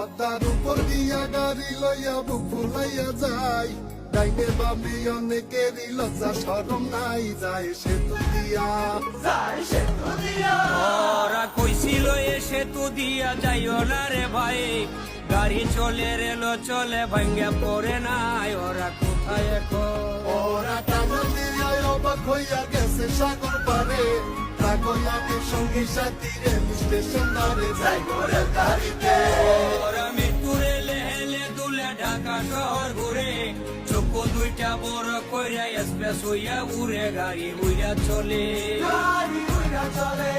পদ্মার উপর দিয়া গাড়ি লইয়া বুক ফুলাইয়া যায়, ডাইনে বামে অনেকেরই লজ্জা শরম নাই, যায় সেতু দিয়া, যায় সেতু দিয়া। ওরা কইছিল এ সেতু দিয়া যাইও না রে ভাই, গাড়ি চলে রেল চলে ভাঙ্গা পড়ে নাই, ওরা কোথায় এখন? ওরা টানা দিয়া অবাক হইয়া গেছে সাগর পারে, থাকই আমি সঙ্গী সাথী রেল স্টেশন ধারে, যাই করে গাড়িতে। ওরা মৃত্যুরে লেহেলে দুলে ঢাকা শহর ঘুরে, চক্ষু দুইটা বড় কইরা এক্সপ্রেস হইয়া উড়ে, গাড়ি উইরা চলে, গাড়ি উইরা চলে।